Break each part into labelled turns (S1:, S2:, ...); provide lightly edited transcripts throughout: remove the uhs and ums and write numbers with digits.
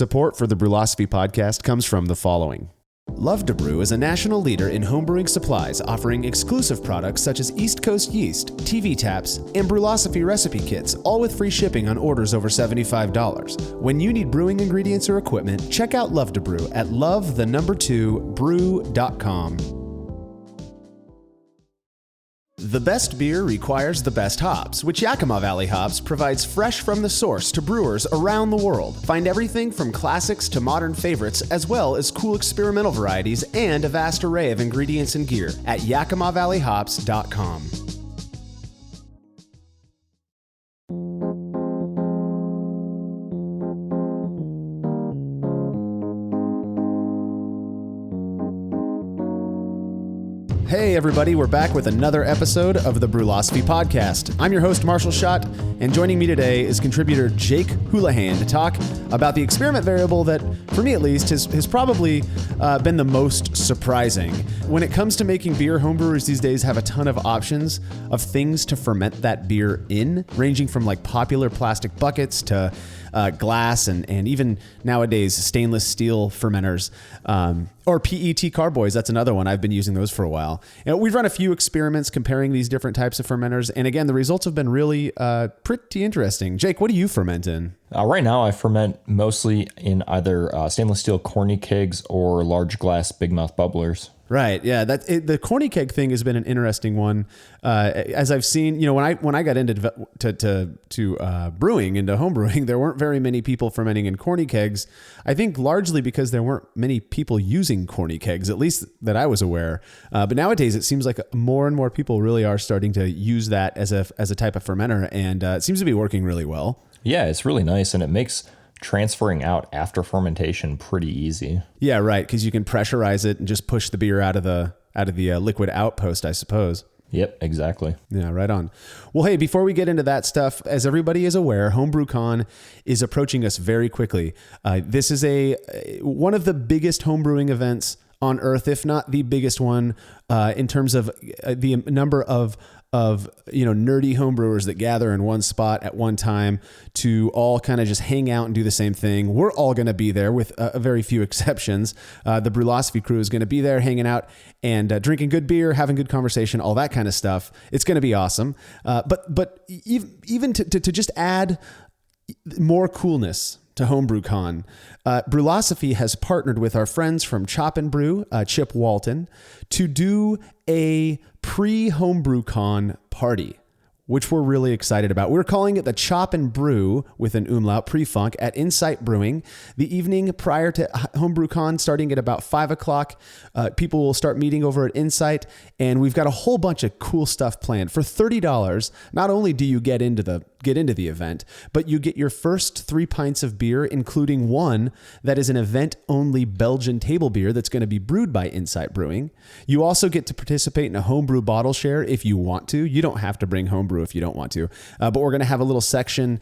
S1: Support for the Brewlosophy podcast comes from the following. Love to Brew is a national leader in homebrewing supplies, offering exclusive products such as East Coast yeast, TV taps, and Brewlosophy recipe kits, all with free shipping on orders over $75. When you need brewing ingredients or equipment, check out Love to Brew at love2brew.com. The best beer requires the best hops, which Yakima Valley Hops provides fresh from the source to brewers around the world. Find everything from classics to modern favorites, as well as cool experimental varieties and a vast array of ingredients and gear at yakimavalleyhops.com. Hey everybody, we're back with another episode of the Brewlosophy podcast. I'm your host, Marshall Schott, and joining me today is contributor Jake Houlihan to talk about the experiment variable that, for me at least, has probably been the most surprising. When it comes to making beer, homebrewers these days have a ton of options of things to ferment that beer in, ranging from like popular plastic buckets to glass and even nowadays stainless steel fermenters, or PET carboys. That's another one. I've been using those for a while. And we've run a few experiments comparing these different types of fermenters. And again, the results have been really pretty interesting. Jake, what do you ferment in?
S2: Right now, I ferment mostly in either stainless steel corny kegs or large glass big mouth bubblers.
S1: Right. Yeah. The corny keg thing has been an interesting one. As I've seen, when I got into brewing, into home brewing, there weren't very many people fermenting in corny kegs. I think largely because there weren't many people using corny kegs, at least that I was aware. But nowadays, it seems like more and more people really are starting to use that as a type of fermenter, and it seems to be working really well. Yeah,
S2: it's really nice, and it makes transferring out after fermentation pretty easy.
S1: Yeah, right, because you can pressurize it and just push the beer out of the liquid outpost, I suppose.
S2: Yep, exactly.
S1: Yeah, right on. Well, hey, before we get into that stuff, as everybody is aware, HomebrewCon is approaching us very quickly. This is one of the biggest homebrewing events on earth, if not the biggest one, in terms of the number of nerdy homebrewers that gather in one spot at one time to all kind of just hang out and do the same thing. We're all going to be there with a very few exceptions. The Brewlosophy crew is going to be there hanging out and drinking good beer, having good conversation, all that kind of stuff. It's going to be awesome. But even to just add more coolness to HomebrewCon, Brewlosophy has partnered with our friends from Chop and Brew, Chip Walton, to do a pre-HomebrewCon party, which we're really excited about. We're calling it the Chop and Brew with an umlaut pre-funk at Insight Brewing. The evening prior to HomebrewCon, starting at about 5 o'clock, people will start meeting over at Insight, and we've got a whole bunch of cool stuff planned. For $30, not only do you get into the event, but you get your first 3 pints of beer, including one that is an event-only Belgian table beer that's going to be brewed by Insight Brewing. You also get to participate in a homebrew bottle share if you want to. You don't have to bring homebrew if you don't want to, but we're going to have a little section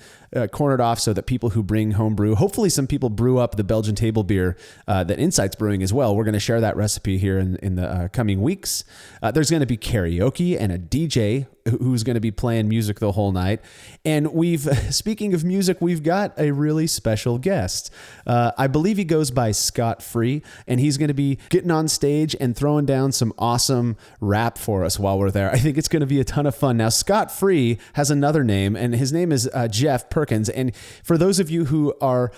S1: cornered off so that people who bring homebrew, hopefully some people brew up the Belgian table beer that Insight's brewing as well. We're going to share that recipe here in the coming weeks. There's going to be karaoke and a DJ who's going to be playing music the whole night. And speaking of music, we've got a really special guest. I believe he goes by Scott Free, and he's going to be getting on stage and throwing down some awesome rap for us while we're there. I think it's going to be a ton of fun. Now, Scott Free has another name, and his name is Jeff Perkins. And for those of you who are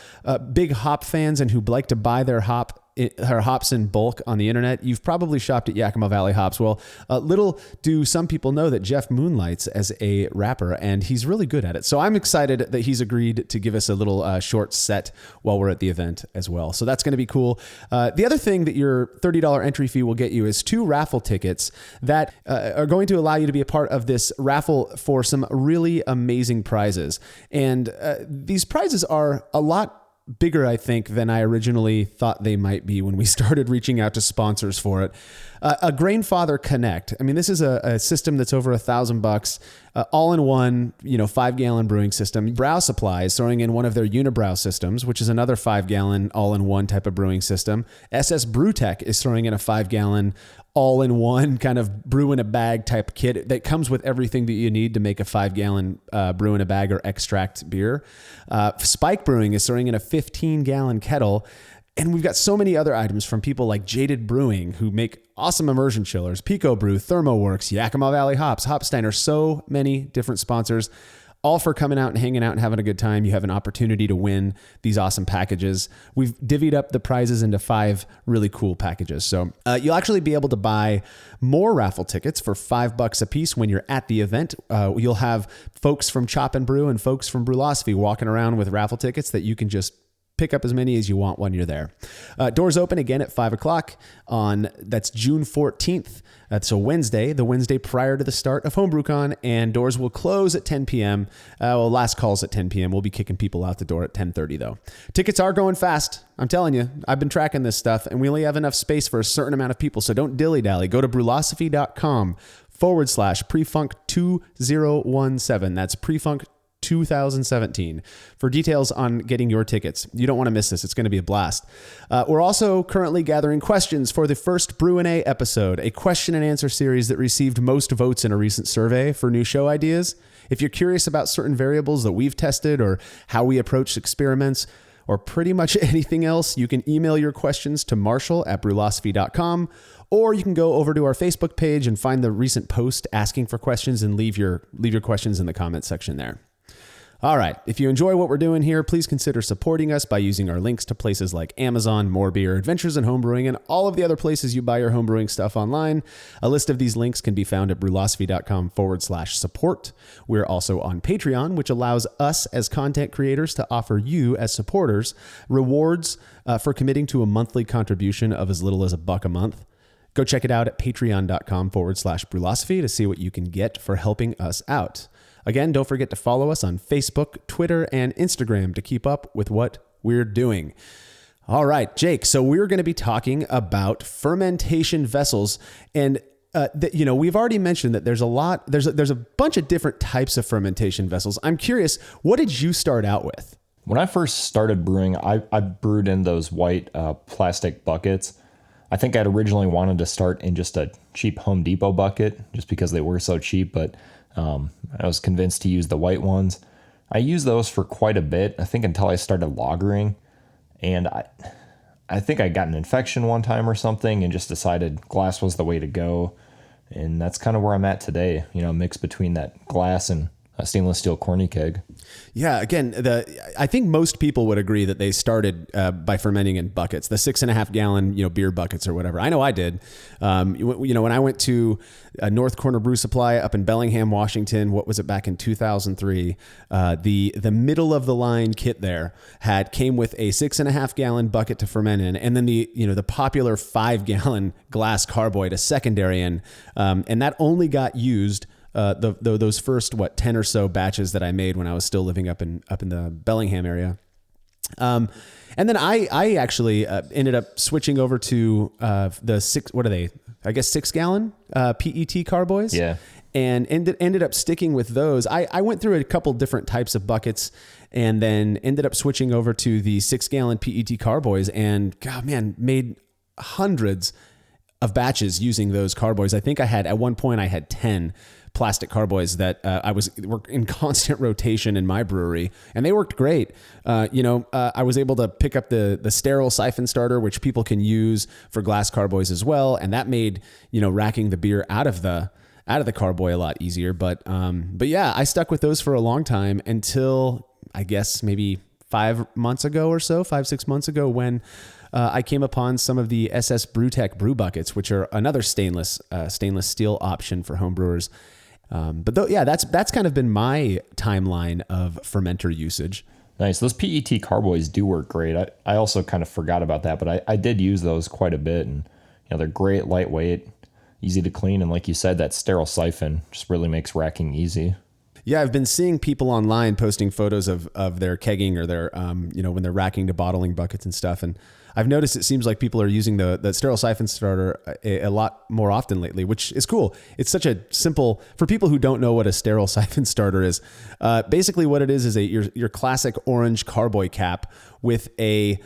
S1: big hop fans and who like to buy their hops in bulk on the internet, you've probably shopped at Yakima Valley Hops. Well, little do some people know that Jeff moonlights as a rapper, and he's really good at it. So I'm excited that he's agreed to give us a little short set while we're at the event as well. So that's going to be cool. The other thing that your $30 entry fee will get you is 2 raffle tickets that are going to allow you to be a part of this raffle for some really amazing prizes. And these prizes are a lot bigger, I think, than I originally thought they might be when we started reaching out to sponsors for it. A Grainfather Connect. I mean, this is a system that's over $1,000, all in one, 5-gallon brewing system. Brow Supply is throwing in one of their Unibrow systems, which is another 5-gallon all in one type of brewing system. SS Brewtech is throwing in a 5-gallon all-in-one kind of brew in a bag type kit that comes with everything that you need to make a 5-gallon brew in a bag or extract beer. Spike Brewing is throwing in a 15-gallon kettle. And we've got so many other items from people like Jaded Brewing, who make awesome immersion chillers, Pico Brew, ThermoWorks, Yakima Valley Hops, Hopsteiner, so many different sponsors, all for coming out and hanging out and having a good time. You have an opportunity to win these awesome packages. We've divvied up the prizes into 5 really cool packages. So you'll actually be able to buy more raffle tickets for $5 a piece when you're at the event. You'll have folks from Chop and Brew and folks from Brewlosophy walking around with raffle tickets that you can just pick up as many as you want when you're there. Doors open again at 5 o'clock that's June 14th. That's a Wednesday, the Wednesday prior to the start of HomebrewCon, and doors will close at 10 p.m. Last call's at 10 p.m. We'll be kicking people out the door at 10:30 though. Tickets are going fast. I'm telling you, I've been tracking this stuff, and we only have enough space for a certain amount of people, so don't dilly-dally. Go to brewlosophy.com/prefunk 2017. That's prefunk 2017 for details on getting your tickets. You don't want to miss this. It's going to be a blast. We're also currently gathering questions for the first Brew and A episode, a question and answer series that received most votes in a recent survey for new show ideas. If you're curious about certain variables that we've tested or how we approach experiments or pretty much anything else, you can email your questions to marshall@brewlosophy.com, or you can go over to our Facebook page and find the recent post asking for questions and leave your questions in the comment section there. All right. If you enjoy what we're doing here, please consider supporting us by using our links to places like Amazon, More Beer, Adventures in Homebrewing, and all of the other places you buy your homebrewing stuff online. A list of these links can be found at brewlosophy.com/support. We're also on Patreon, which allows us as content creators to offer you as supporters rewards for committing to a monthly contribution of as little as $1 a month. Go check it out at patreon.com/brewlosophy to see what you can get for helping us out. Again, don't forget to follow us on Facebook, Twitter, and Instagram to keep up with what we're doing. All right, Jake. So we're going to be talking about fermentation vessels, and we've already mentioned that there's a bunch of different types of fermentation vessels. I'm curious, what did you start out with?
S2: When I first started brewing, I brewed in those white plastic buckets. I think I'd originally wanted to start in just a cheap Home Depot bucket just because they were so cheap, but I was convinced to use the white ones. I used those for quite a bit, I think until I started lagering, and I think I got an infection one time or something and just decided glass was the way to go, and that's kind of where I'm at today, mix between that glass and a stainless steel corny keg.
S1: Yeah, again, I think most people would agree that they started by fermenting in buckets, the 6.5 gallon, beer buckets or whatever. I know I did. When I went to North Corner Brew Supply up in Bellingham, Washington, what was it, back in 2003? The middle of the line kit there came with a 6.5 gallon bucket to ferment in, and then the popular 5 gallon glass carboy, a secondary in, and that only got used those first 10 or so batches that I made when I was still living up in the Bellingham area. And then I actually ended up switching over to the 6 gallon PET carboys.
S2: Yeah.
S1: And ended up sticking with those. I went through a couple different types of buckets and then ended up switching over to the 6 gallon PET carboys, and God, man, made hundreds of batches using those carboys. I think at one point I had 10 plastic carboys that were in constant rotation in my brewery, and they worked great. I was able to pick up the sterile siphon starter, which people can use for glass carboys as well, and that made racking the beer out of the carboy a lot easier. But yeah, I stuck with those for a long time until I guess maybe 5 months ago or so, 5-6 months ago, when I came upon some of the SS Brewtech brew buckets, which are another stainless steel option for homebrewers. That's kind of been my timeline of fermenter usage.
S2: Nice. Those PET carboys do work great. I also kind of forgot about that, but I did use those quite a bit, and they're great, lightweight, easy to clean, and like you said, that sterile siphon just really makes racking easy.
S1: Yeah, I've been seeing people online posting photos of their kegging or their when they're racking to bottling buckets and stuff, and I've noticed it seems like people are using the sterile siphon starter a lot more often lately, which is cool. It's such a simple, for people who don't know what a sterile siphon starter is, basically what it is your classic orange carboy cap with a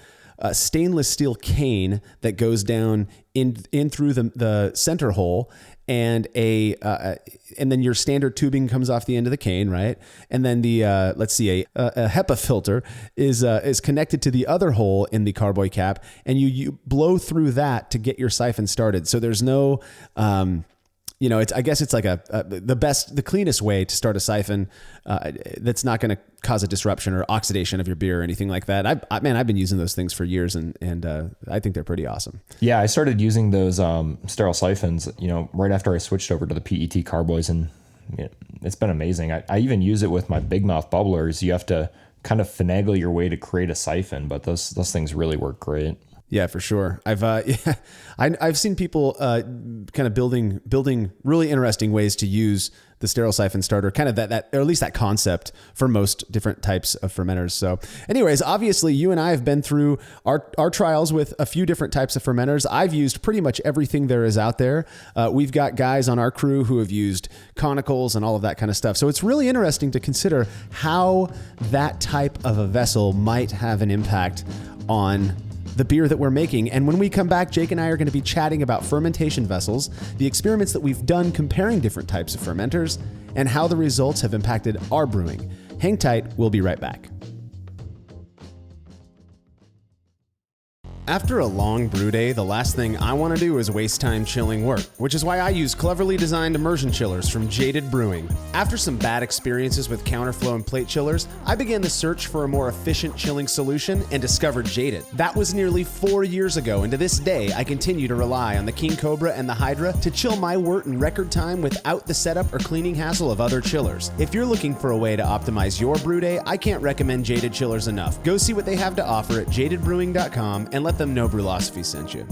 S1: stainless steel cane that goes down in through the center hole, and and then your standard tubing comes off the end of the cane, right? And then the a HEPA filter is connected to the other hole in the carboy cap, and you blow through that to get your siphon started. So there's no I guess it's like the cleanest way to start a siphon that's not going to cause a disruption or oxidation of your beer or anything like that. I've been using those things for years, and I think they're pretty awesome.
S2: Yeah, I started using those sterile siphons, right after I switched over to the PET carboys, and it's been amazing. I even use it with my big mouth bubblers. You have to kind of finagle your way to create a siphon, but those things really work great.
S1: Yeah, for sure. I've seen people kind of building really interesting ways to use the sterile siphon starter, kind of that or at least that concept for most different types of fermenters. So anyways, obviously you and I have been through our trials with a few different types of fermenters. I've used pretty much everything there is out there. We've got guys on our crew who have used conicals and all of that kind of stuff. So it's really interesting to consider how that type of a vessel might have an impact on the beer that we're making. And when we come back, Jake and I are going to be chatting about fermentation vessels, the experiments that we've done comparing different types of fermenters, and how the results have impacted our brewing. Hang tight, we'll be right back. After a long brew day, the last thing I want to do is waste time chilling work, which is why I use cleverly designed immersion chillers from Jaded Brewing. After some bad experiences with counterflow and plate chillers, I began the search for a more efficient chilling solution and discovered Jaded. That was nearly 4 years ago, and to this day, I continue to rely on the King Cobra and the Hydra to chill my wort in record time without the setup or cleaning hassle of other chillers. If you're looking for a way to optimize your brew day, I can't recommend Jaded chillers enough. Go see what they have to offer at jadedbrewing.com and let them know Brewlosophy sent you.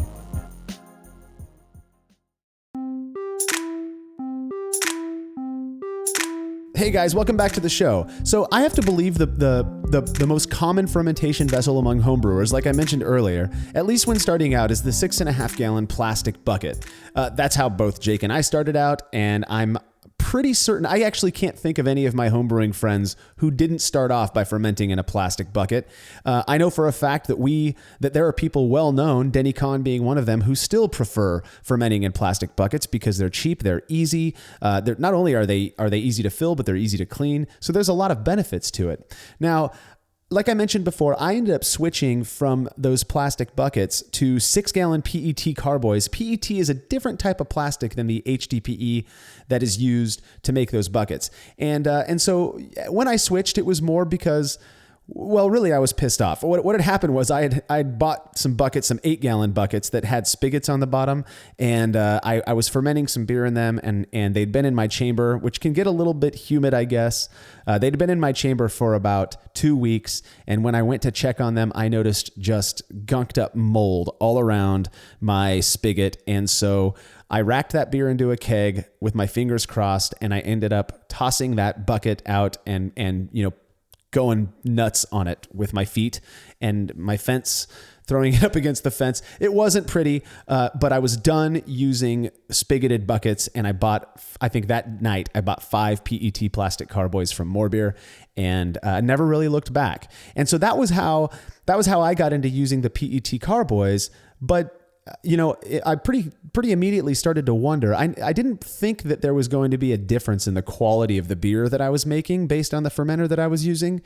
S1: Hey guys, welcome back to the show. So I have to believe the most common fermentation vessel among homebrewers, like I mentioned earlier, at least when starting out, is the 6.5 gallon plastic bucket. That's how both Jake and I started out, and I'm pretty certain, I actually can't think of any of my homebrewing friends who didn't start off by fermenting in a plastic bucket. I know for a fact that there are people well known, Denny Kahn being one of them, who still prefer fermenting in plastic buckets because they're cheap, they're easy. Not only are they easy to fill, but they're easy to clean. So there's a lot of benefits to it. Now, like I mentioned before, I ended up switching from those plastic buckets to 6-gallon PET carboys. PET is a different type of plastic than the HDPE that is used to make those buckets. And so when I switched, it was more because, well, really, I was pissed off. What had happened was I'd bought some buckets, some 8-gallon buckets that had spigots on the bottom, and I was fermenting some beer in them, and they'd been in my chamber, which can get a little bit humid, I guess. They'd been in my chamber for about 2 weeks, and when I went to check on them, I noticed just gunked up mold all around my spigot, and so I racked that beer into a keg with my fingers crossed, and I ended up tossing that bucket out and going nuts on it with my feet and my fence, throwing it up against the fence. It wasn't pretty, but I was done using spigoted buckets, and I think that night I bought 5 PET plastic carboys from More Beer, and never really looked back. And so that was how I got into using the PET carboys. But I pretty immediately started to wonder. I didn't think that there was going to be a difference in the quality of the beer that I was making based on the fermenter that I was using,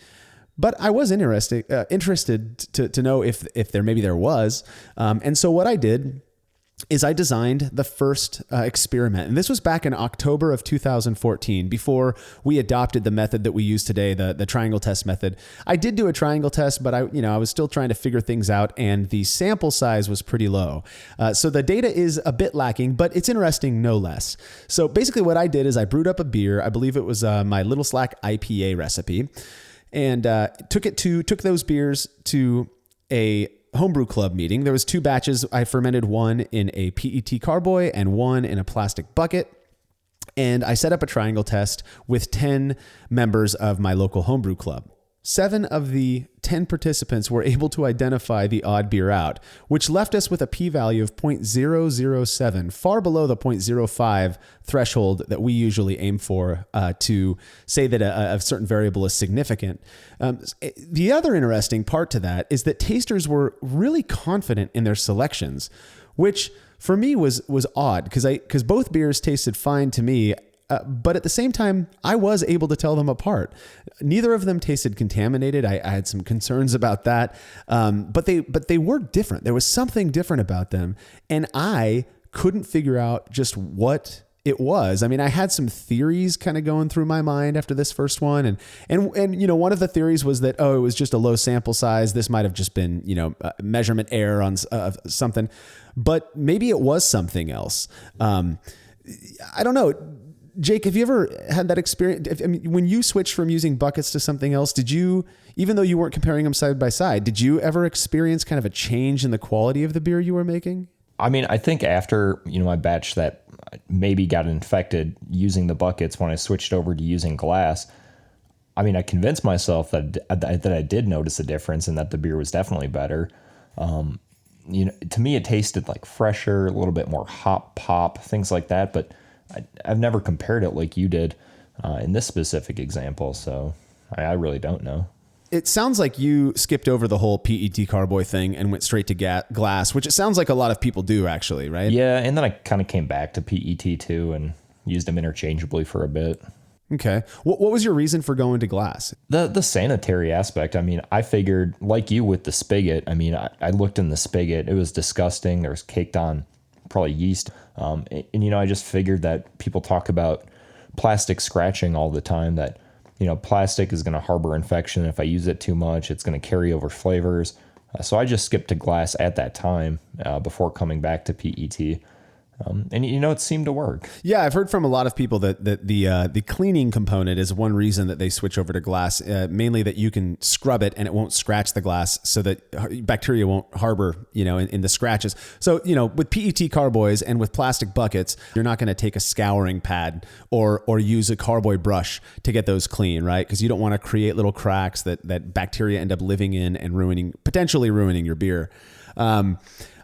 S1: but I was interested to know if there was. And so what I did is I designed the first experiment. And this was back in October of 2014, before we adopted the method that we use today, the triangle test method. I did do a triangle test, but I was still trying to figure things out, and the sample size was pretty low. So the data is a bit lacking, but it's interesting no less. So basically what I did is I brewed up a beer. I believe it was my Little Slack IPA recipe, and took those beers to a homebrew club meeting. There was 2 batches. I fermented one in a PET carboy and one in a plastic bucket. And I set up a triangle test with 10 members of my local homebrew club. 7 of the 10 participants were able to identify the odd beer out, which left us with a p-value of 0.007, far below the 0.05 threshold that we usually aim for to say that a certain variable is significant. The other interesting part to that is that tasters were really confident in their selections, which for me was odd because both beers tasted fine to me. But at the same time, I was able to tell them apart. Neither of them tasted contaminated. I had some concerns about that, but they were different. There was something different about them, and I couldn't figure out just what it was. I mean, I had some theories kind of going through my mind after this first one, and you know, one of the theories was that it was just a low sample size. This might have just been measurement error on something, but maybe it was something else. I don't know. Jake, have you ever had that experience? I mean, when you switched from using buckets to something else, did you, even though you weren't comparing them side by side, did you ever experience kind of a change in the quality of the beer you were making?
S2: I mean, I think after, my batch that maybe got infected using the buckets, when I switched over to using glass, I mean, I convinced myself that I did notice a difference and that the beer was definitely better. To me, it tasted like fresher, a little bit more hop pop, things like that. But I've never compared it like you did in this specific example, so I really don't know.
S1: It sounds like you skipped over the whole PET carboy thing and went straight to glass, which it sounds like a lot of people do actually, right?
S2: Yeah, and then I kind of came back to PET too and used them interchangeably for a bit.
S1: Okay. What was your reason for going to glass?
S2: The sanitary aspect. I mean, I figured, like you with the spigot, I mean, I looked in the spigot. It was disgusting. There was caked on probably yeast. And I just figured that people talk about plastic scratching all the time, that, plastic is going to harbor infection. If I use it too much, it's going to carry over flavors. So I just skipped to glass at that time before coming back to PET. And it seemed to work. Yeah,
S1: I've heard from a lot of people that the cleaning component is one reason that they switch over to glass, mainly that you can scrub it and it won't scratch the glass so that bacteria won't harbor, in the scratches. So, with PET carboys and with plastic buckets, you're not going to take a scouring pad or use a carboy brush to get those clean, right? Because you don't want to create little cracks that bacteria end up living in and potentially ruining your beer.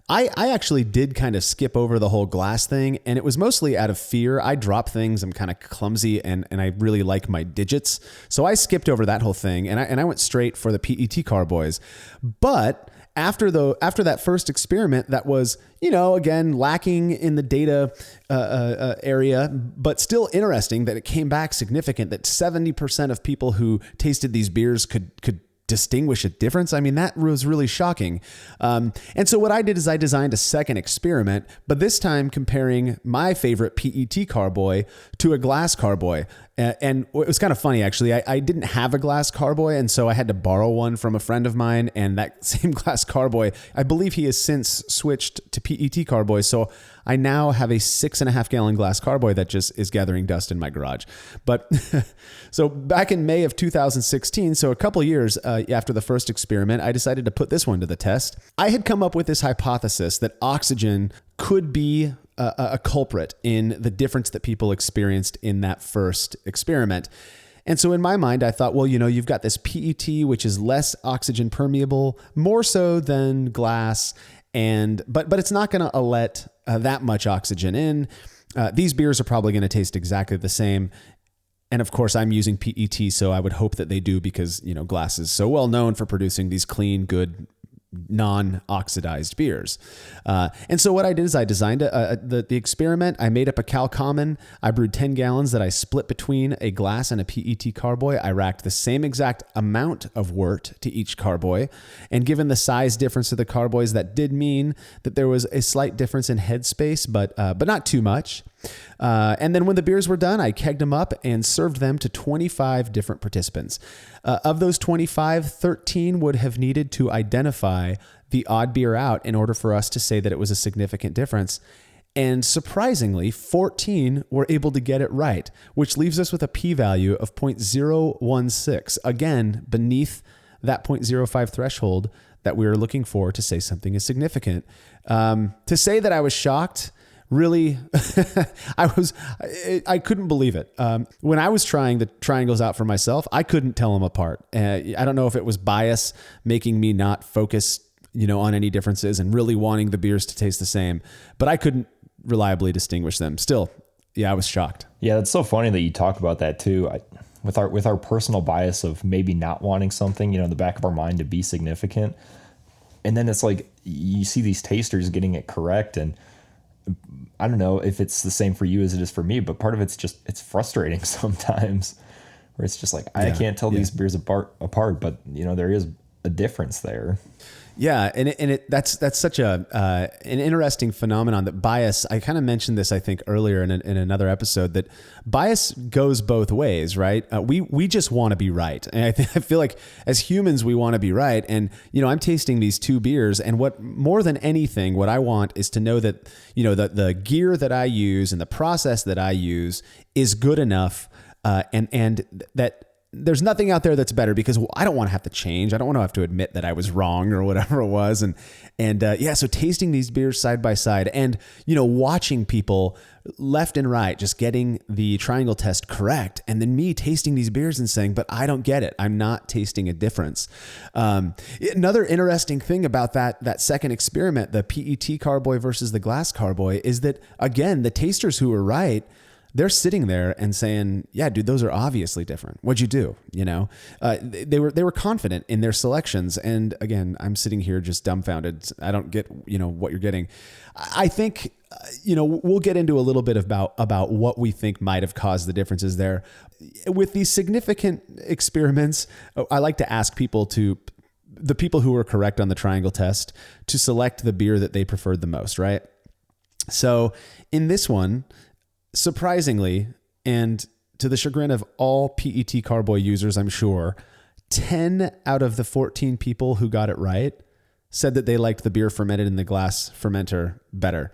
S1: I actually did kind of skip over the whole glass thing, and it was mostly out of fear. I drop things. I'm kind of clumsy, and I really like my digits. So I skipped over that whole thing, and I went straight for the PET carboys. But after that first experiment that was, again, lacking in the data area, but still interesting that it came back significant, that 70% of people who tasted these beers could distinguish a difference. I mean, that was really shocking. And so what I did is I designed a second experiment, but this time comparing my favorite PET carboy to a glass carboy. And it was kind of funny, actually. I didn't have a glass carboy, and so I had to borrow one from a friend of mine. And that same glass carboy, I believe he has since switched to PET carboy. So I now have a 6.5 gallon glass carboy that just is gathering dust in my garage. But so back in May of 2016, so a couple years after the first experiment, I decided to put this one to the test. I had come up with this hypothesis that oxygen could be a culprit in the difference that people experienced in that first experiment. And so in my mind, I thought, well, you've got this PET, which is less oxygen permeable, more so than glass, but it's not going to let that much oxygen in. These beers are probably going to taste exactly the same. And of course, I'm using PET, so I would hope that they do, because glass is so well known for producing these clean, good, non-oxidized beers. And so what I did is I designed the experiment. I made up a Cal Common. I brewed 10 gallons that I split between a glass and a PET carboy. I racked the same exact amount of wort to each carboy. And given the size difference of the carboys, that did mean that there was a slight difference in headspace, but not too much. And then when the beers were done, I kegged them up and served them to 25 different participants. Of those 25, 13 would have needed to identify the odd beer out in order for us to say that it was a significant difference. And surprisingly, 14 were able to get it right, which leaves us with a p-value of 0.016, again, beneath that 0.05 threshold that we were looking for to say something is significant. To say that I was shocked really, I couldn't believe it. When I was trying the triangles out for myself, I couldn't tell them apart. I don't know if it was bias making me not focus, on any differences and really wanting the beers to taste the same, but I couldn't reliably distinguish them. Still, yeah, I was shocked.
S2: Yeah, it's so funny that you talk about that too. With our personal bias of maybe not wanting something, in the back of our mind to be significant. And then it's like you see these tasters getting it correct, and I don't know if it's the same for you as it is for me, but part of it's frustrating sometimes, where it's just like I can't tell these beers apart, but there is a difference there.
S1: Yeah, and that's such an interesting phenomenon that bias. I kind of mentioned this, I think, earlier in another episode, that bias goes both ways, right? We just want to be right, and I feel like as humans we want to be right. And I'm tasting these two beers, and what more than anything, what I want is to know that the gear that I use and the process that I use is good enough, and that there's nothing out there that's better, because I don't want to have to change. I don't want to have to admit that I was wrong or whatever it was. So tasting these beers side by side and, watching people left and right, just getting the triangle test correct. And then me tasting these beers and saying, but I don't get it. I'm not tasting a difference. Another interesting thing about that second experiment, the PET carboy versus the glass carboy, is that, again, the tasters who were right, they're sitting there and saying, yeah, dude, those are obviously different. What'd you do? They were confident in their selections. And again, I'm sitting here just dumbfounded. I don't get, what you're getting. I think, we'll get into a little bit about what we think might have caused the differences there. With these significant experiments, I like to ask the people who were correct on the triangle test, to select the beer that they preferred the most, right? So in this one, surprisingly, and to the chagrin of all PET carboy users, I'm sure, 10 out of the 14 people who got it right said that they liked the beer fermented in the glass fermenter better.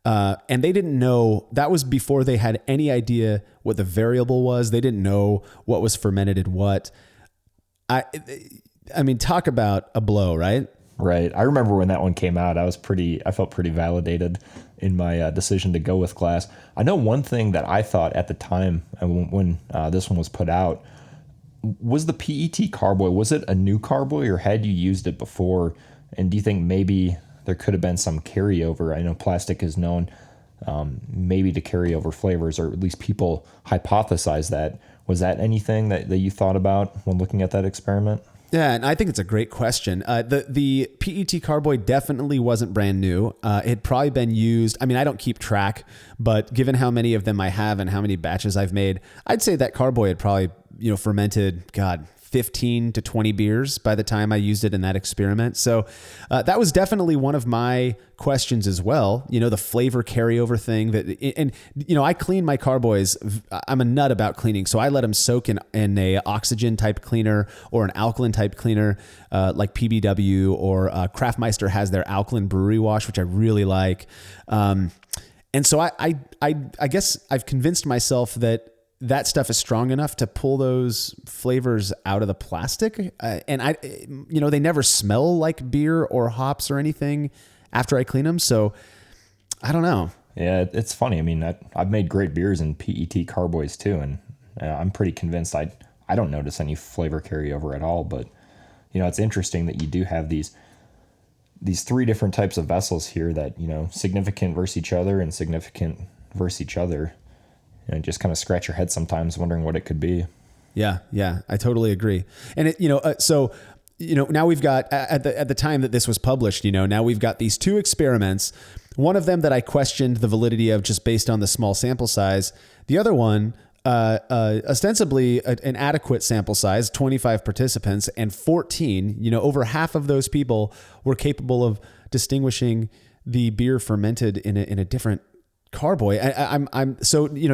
S1: And they didn't know, that was before they had any idea what the variable was. They didn't know what was fermented in what. I mean, talk about a blow, right?
S2: Right. I remember when that one came out, I felt pretty validated in my decision to go with glass. I know one thing that I thought at the time when this one was put out was the PET carboy. Was it a new carboy, or had you used it before? And do you think maybe there could have been some carryover? I know plastic is known maybe to carry over flavors, or at least people hypothesize that. Was that anything that you thought about when looking at that experiment?
S1: Yeah, and I think it's a great question. The PET carboy definitely wasn't brand new. It had probably been used. I mean, I don't keep track, but given how many of them I have and how many batches I've made, I'd say that carboy had probably, fermented, 15 to 20 beers by the time I used it in that experiment. So that was definitely one of my questions as well. The flavor carryover thing I clean my carboys. I'm a nut about cleaning. So I let them soak in a oxygen type cleaner or an alkaline type cleaner, like PBW, or Craftmeister has their alkaline brewery wash, which I really like. And so I guess I've convinced myself that stuff is strong enough to pull those flavors out of the plastic. And they never smell like beer or hops or anything after I clean them. So I don't know.
S2: Yeah, it's funny. I mean, I've made great beers in PET carboys too. And I'm pretty convinced I don't notice any flavor carryover at all. But, it's interesting that you do have these three different types of vessels here that, significant versus each other and significant versus each other. And just kind of scratch your head sometimes wondering what it could be.
S1: Yeah, I totally agree. And now we've got, at the time that this was published, now we've got these two experiments. One of them that I questioned the validity of just based on the small sample size. The other one, ostensibly an adequate sample size, 25 participants, and 14, over half of those people were capable of distinguishing the beer fermented in a different carboy.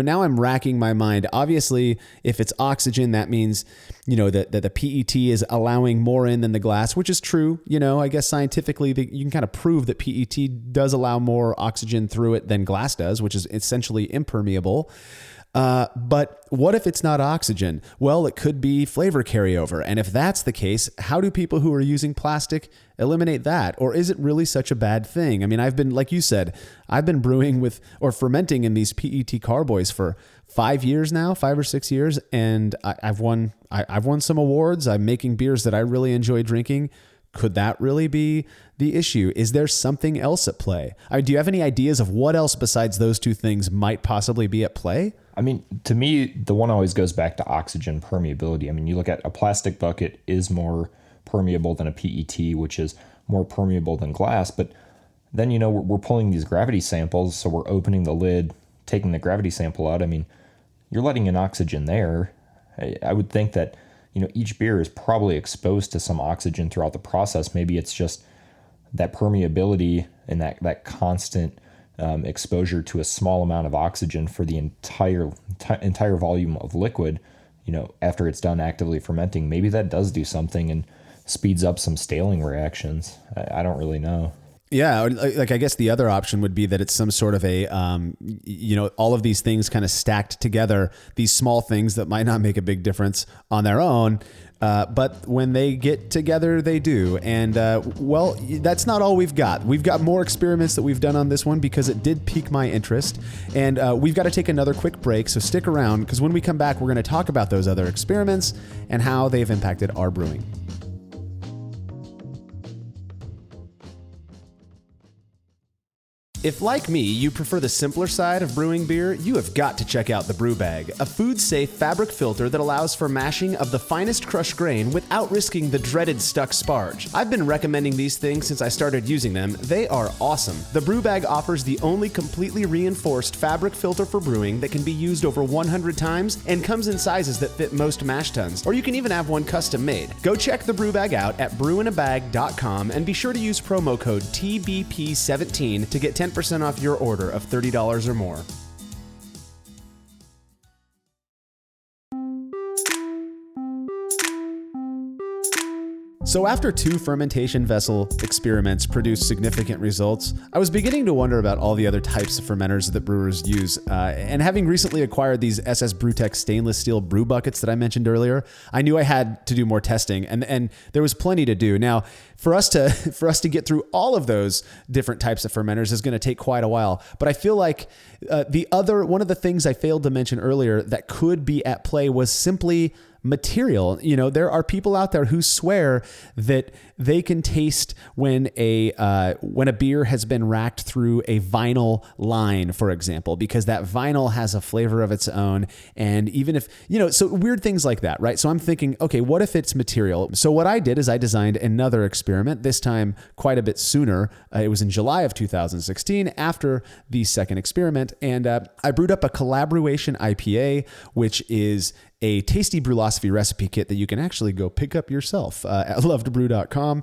S1: Now I'm racking my mind. Obviously, if it's oxygen, that means, that the PET is allowing more in than the glass, which is true. I guess scientifically you can kind of prove that PET does allow more oxygen through it than glass does, which is essentially impermeable. But what if it's not oxygen? Well, it could be flavor carryover. And if that's the case, how do people who are using plastic eliminate that? Or is it really such a bad thing? I mean, I've been, like you said, I've been brewing with or fermenting in these PET carboys for 5 years now, 5 or 6 years. And I've won some awards. I'm making beers that I really enjoy drinking. Could that really be the issue? Is there something else at play? Do you have any ideas of what else besides those two things might possibly be at play?
S2: I mean, to me, the one always goes back to oxygen permeability. I mean, you look at a plastic bucket is more permeable than a PET, which is more permeable than glass. But then, we're pulling these gravity samples. So we're opening the lid, taking the gravity sample out. I mean, you're letting in oxygen there. I would think that, each beer is probably exposed to some oxygen throughout the process. Maybe it's just that permeability and that constant exposure to a small amount of oxygen for the entire volume of liquid, after it's done actively fermenting. Maybe that does do something and speeds up some staling reactions. I don't really know.
S1: Yeah, like I guess the other option would be that it's some sort of a, all of these things kind of stacked together, these small things that might not make a big difference on their own, but when they get together, they do. And well, that's not all we've got. We've got more experiments that we've done on this one because it did pique my interest. And we've got to take another quick break, so stick around because when we come back, we're going to talk about those other experiments and how they've impacted our brewing. If, like me, you prefer the simpler side of brewing beer, you have got to check out the Brew Bag, a food-safe fabric filter that allows for mashing of the finest crushed grain without risking the dreaded stuck sparge. I've been recommending these things since I started using them. They are awesome. The Brew Bag offers the only completely reinforced fabric filter for brewing that can be used over 100 times and comes in sizes that fit most mash tuns, or you can even have one custom made. Go check the Brew Bag out at brewinabag.com and be sure to use promo code TBP17 to get 10% off your order of $30 or more. So after 2 fermentation vessel experiments produced significant results, I was beginning to wonder about all the other types of fermenters that brewers use. And having recently acquired these SS Brewtech stainless steel brew buckets that I mentioned earlier, I knew I had to do more testing, and there was plenty to do. Now, for us to get through all of those different types of fermenters is going to take quite a while. But I feel like one of the things I failed to mention earlier that could be at play was simply material. There are people out there who swear that they can taste when a beer has been racked through a vinyl line, for example, because that vinyl has a flavor of its own. And even if, so weird things like that, right? So I'm thinking, okay, what if it's material? So what I did is I designed another experiment, this time quite a bit sooner. It was in July of 2016 after the second experiment. And I brewed up a Collaboration IPA, which is a tasty brewlosophy recipe kit that you can actually go pick up yourself at lovetobrew.com.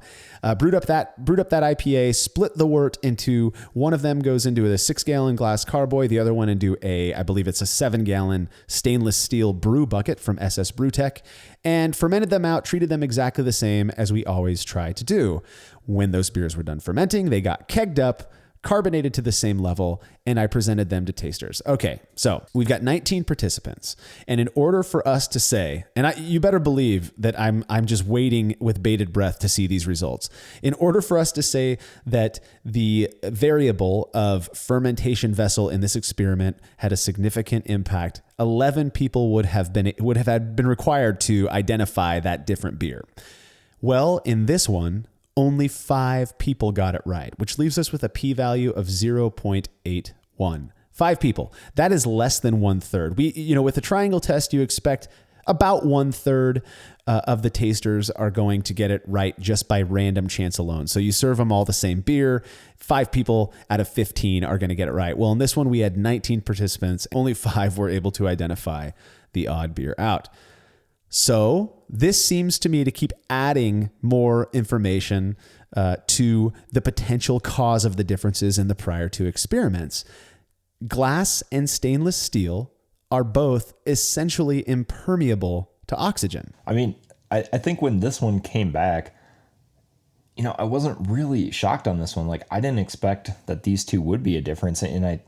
S1: Brewed up that IPA, split the wort into, one of them goes into a 6-gallon glass carboy, the other one into I believe it's a 7-gallon stainless steel brew bucket from SS Brewtech, and fermented them out, treated them exactly the same as we always try to do. When those beers were done fermenting, they got kegged up, carbonated to the same level, and I presented them to tasters. Okay, so we've got 19 participants, and in order for us to say, and you better believe that I'm just waiting with bated breath to see these results. In order for us to say that the variable of fermentation vessel in this experiment had a significant impact, 11 people would have been required to identify that different beer. Well, in this one, only 5 people got it right, which leaves us with a p-value of 0.81. 5 people. That is less than 1/3. With the triangle test, you expect about 1/3 of the tasters are going to get it right just by random chance alone. So you serve them all the same beer. 5 people out of 15 are going to get it right. Well, in this one, we had 19 participants. Only 5 were able to identify the odd beer out. So this seems to me to keep adding more information to the potential cause of the differences in the prior 2 experiments. Glass and stainless steel are both essentially impermeable to oxygen.
S2: I mean, I think when this one came back, I wasn't really shocked on this one. Like, I didn't expect that these two would be a difference. And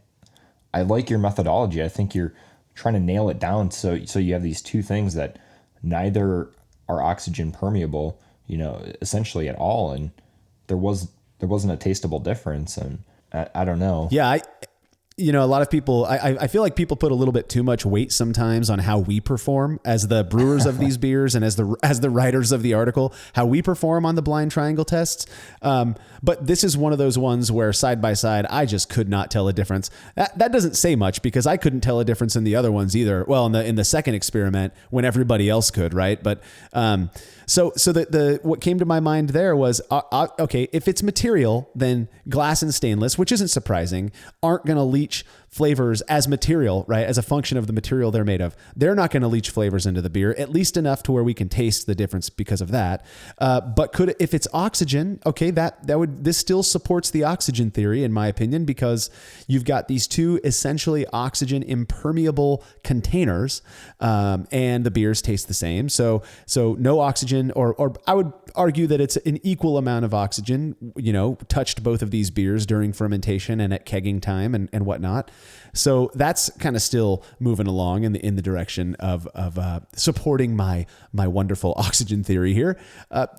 S2: I like your methodology. I think you're trying to nail it down. So you have these two things that neither are oxygen permeable, essentially at all. And there wasn't a tasteable difference. And I don't know.
S1: Yeah. A lot of people, I feel like people put a little bit too much weight sometimes on how we perform as the brewers of these beers and as the writers of the article, how we perform on the blind triangle tests. But this is one of those ones where side by side, I just could not tell a difference. That doesn't say much because I couldn't tell a difference in the other ones either. Well, in the second experiment when everybody else could, right? But so what came to my mind there was, okay, if it's material, then glass and stainless, which isn't surprising, aren't going to leach flavors as material, right? As a function of the material they're made of. They're not going to leach flavors into the beer, at least enough to where we can taste the difference because of that. But if it's oxygen, okay, this still supports the oxygen theory in my opinion, because you've got these two essentially oxygen impermeable containers, and the beers taste the same. So no oxygen, or I would argue that it's an equal amount of oxygen, touched both of these beers during fermentation and at kegging time and whatnot. So that's kind of still moving along in the direction of supporting my wonderful oxygen theory here.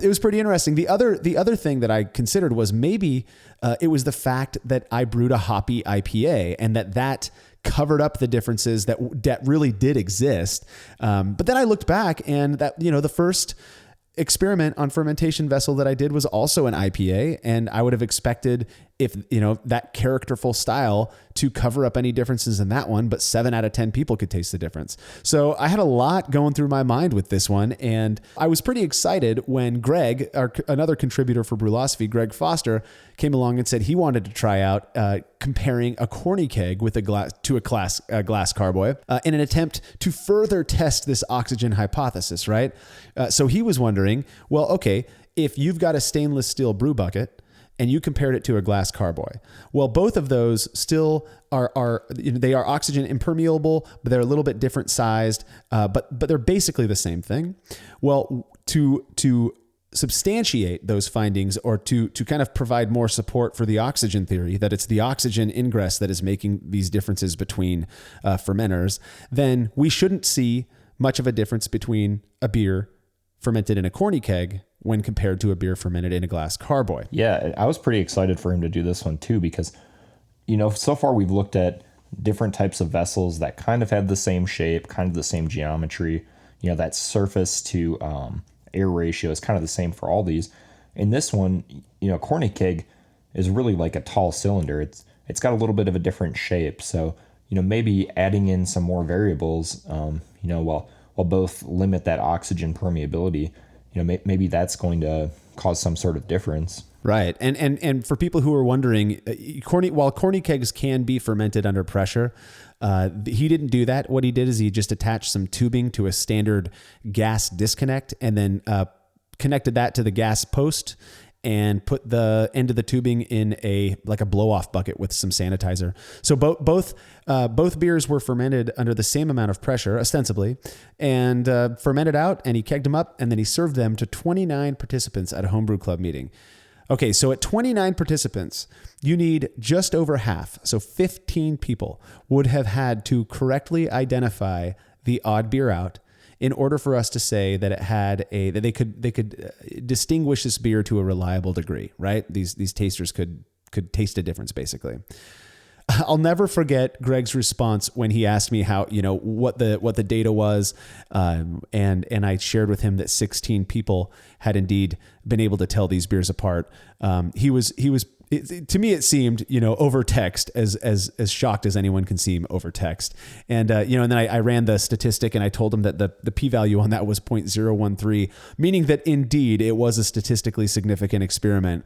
S1: It was pretty interesting. The other thing that I considered was maybe it was the fact that I brewed a hoppy IPA and that covered up the differences that really did exist. But then I looked back and that, the first experiment on fermentation vessel that I did was also an IPA, and I would have expected if that characterful style to cover up any differences in that one, but 7 out of 10 people could taste the difference. So I had a lot going through my mind with this one, and I was pretty excited when Greg, another contributor for Brewlosophy, Greg Foster, came along and said he wanted to try out comparing a corny keg with a glass carboy in an attempt to further test this oxygen hypothesis, right? So he was wondering, well, okay, if you've got a stainless steel brew bucket and you compared it to a glass carboy, well, both of those still are they are oxygen impermeable, but they're a little bit different sized, but they're basically the same thing. Well, to substantiate those findings, or to kind of provide more support for the oxygen theory, that it's the oxygen ingress that is making these differences between fermenters, then we shouldn't see much of a difference between a beer fermented in a corny keg when compared to a beer fermented in a glass carboy.
S2: Yeah, I was pretty excited for him to do this one too, because, so far we've looked at different types of vessels that kind of have the same shape, kind of the same geometry, that surface to air ratio is kind of the same for all these. In this one, corny keg is really like a tall cylinder. It's got a little bit of a different shape. So, maybe adding in some more variables, while both limit that oxygen permeability, maybe that's going to cause some sort of difference.
S1: Right. And for people who are wondering, while corny kegs can be fermented under pressure, he didn't do that. What he did is he just attached some tubing to a standard gas disconnect and then connected that to the gas post and put the end of the tubing in a blow off bucket with some sanitizer. So both beers were fermented under the same amount of pressure, ostensibly, and fermented out, and he kegged them up, and then he served them to 29 participants at a homebrew club meeting. Okay, so at 29 participants, you need just over half, so 15 people would have had to correctly identify the odd beer out in order for us to say that that they could distinguish this beer to a reliable degree, right? These tasters could taste a difference, basically. I'll never forget Greg's response when he asked me how, what the data was, and I shared with him that 16 people had indeed been able to tell these beers apart. To me, it seemed, over text, as shocked as anyone can seem over text. And, and then I ran the statistic and I told him that the p-value on that was 0.013, meaning that indeed it was a statistically significant experiment.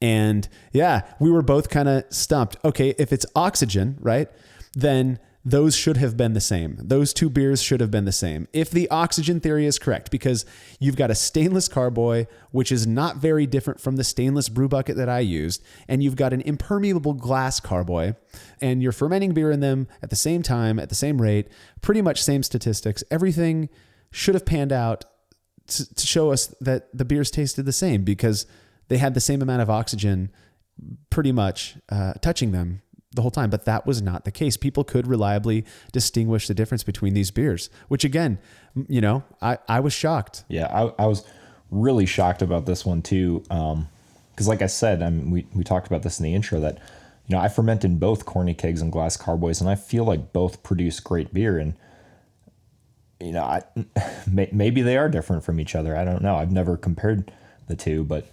S1: And yeah, we were both kind of stumped. Okay, if it's oxygen, right, then those should have been the same. Those two beers should have been the same if the oxygen theory is correct, because you've got a stainless carboy, which is not very different from the stainless brew bucket that I used, and you've got an impermeable glass carboy, and you're fermenting beer in them at the same time, at the same rate, pretty much same statistics. Everything should have panned out to show us that the beers tasted the same, because they had the same amount of oxygen pretty much touching them the whole time, but that was not the case. People could reliably distinguish the difference between these beers, which again, I was shocked.
S2: Yeah, I was really shocked about this one too. Because like I said, we talked about this in the intro that, I fermented both corny kegs and glass carboys, and I feel like both produce great beer. And, maybe they are different from each other. I don't know. I've never compared the two, but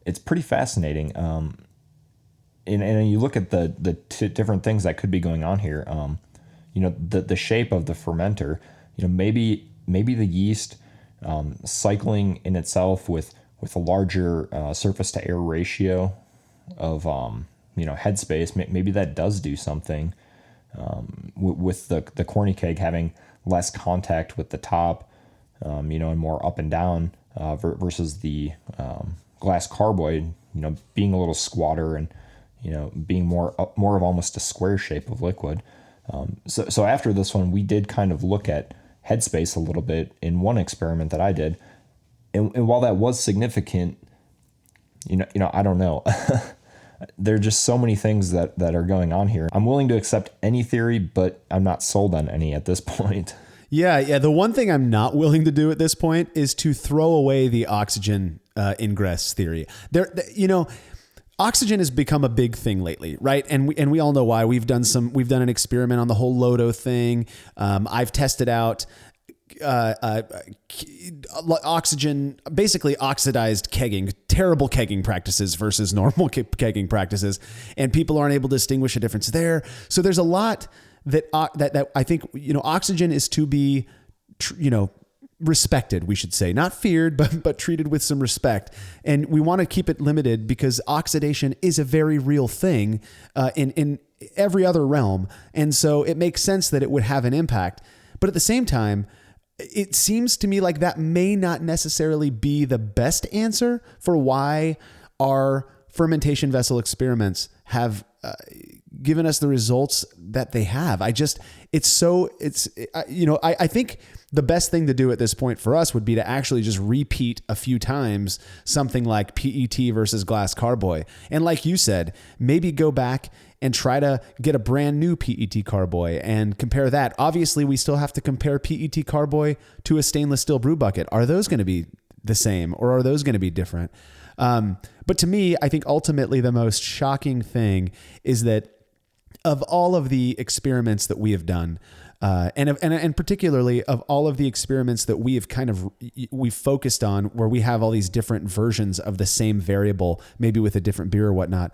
S2: it's pretty fascinating. And you look at the two different things that could be going on here. The shape of the fermenter. Maybe the yeast cycling in itself with a larger surface to air ratio of headspace. Maybe that does do something with the corny keg having less contact with the top, and more up and down versus the glass carboy, being a little squatter and being more of almost a square shape of liquid. So after this one, we did kind of look at headspace a little bit in one experiment that I did. And while that was significant, I don't know. There are just so many things that are going on here. I'm willing to accept any theory, but I'm not sold on any at this point.
S1: Yeah. The one thing I'm not willing to do at this point is to throw away the oxygen ingress theory. Oxygen has become a big thing lately, right? And we all know why. We've done an experiment on the whole Lodo thing. I've tested out oxygen, basically oxidized kegging, terrible kegging practices versus normal kegging practices, and people aren't able to distinguish a difference there. So there's a lot that I think oxygen is to be respected, we should say, not feared, but treated with some respect. And we want to keep it limited because oxidation is a very real thing in every other realm. And so it makes sense that it would have an impact. But at the same time, it seems to me like that may not necessarily be the best answer for why our fermentation vessel experiments have given us the results that they have. I think the best thing to do at this point for us would be to actually just repeat a few times something like PET versus glass carboy. And like you said, maybe go back and try to get a brand new PET carboy and compare that. Obviously, we still have to compare PET carboy to a stainless steel brew bucket. Are those going to be the same or are those going to be different? But to me, I think ultimately the most shocking thing is that of all of the experiments that we have done, and particularly of all of the experiments that we have we've focused on where we have all these different versions of the same variable, maybe with a different beer or whatnot,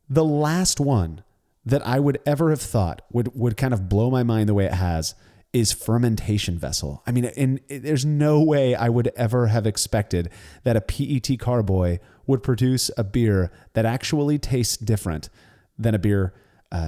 S1: the last one that I would ever have thought would kind of blow my mind the way it has is fermentation vessel. I mean, there's no way I would ever have expected that a PET carboy would produce a beer that actually tastes different than a beer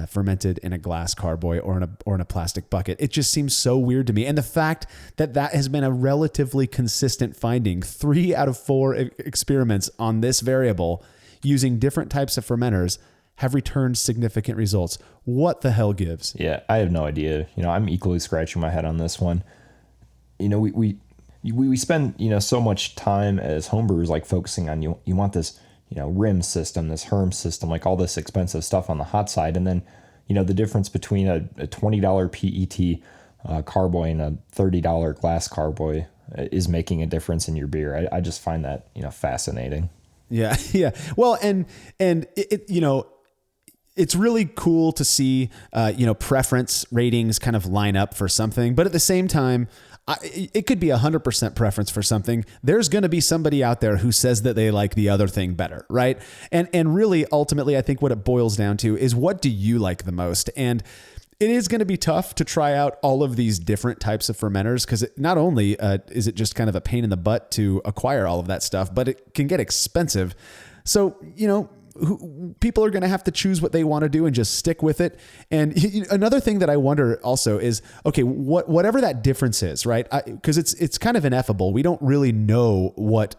S1: fermented in a glass carboy or in a plastic bucket. It just seems so weird to me. And the fact that has been a relatively consistent finding, 3 out of 4 experiments on this variable using different types of fermenters have returned significant results. What the hell gives?
S2: Yeah, I have no idea. I'm equally scratching my head on this one. We spend, so much time as homebrewers, like focusing on, you want this, rim system, this Herm system, like all this expensive stuff on the hot side. And then, the difference between a $20 PET carboy and a $30 glass carboy is making a difference in your beer. I just find that, fascinating.
S1: Yeah. Yeah. Well, and it's really cool to see, preference ratings kind of line up for something, but at the same time, it could be 100% preference for something. There's going to be somebody out there who says that they like the other thing better, right? And really, ultimately, I think what it boils down to is, what do you like the most? And it is going to be tough to try out all of these different types of fermenters because not only is it just kind of a pain in the butt to acquire all of that stuff, but it can get expensive. So, people are going to have to choose what they want to do and just stick with it. And another thing that I wonder also is, okay, whatever that difference is, right? Because it's kind of ineffable. We don't really know what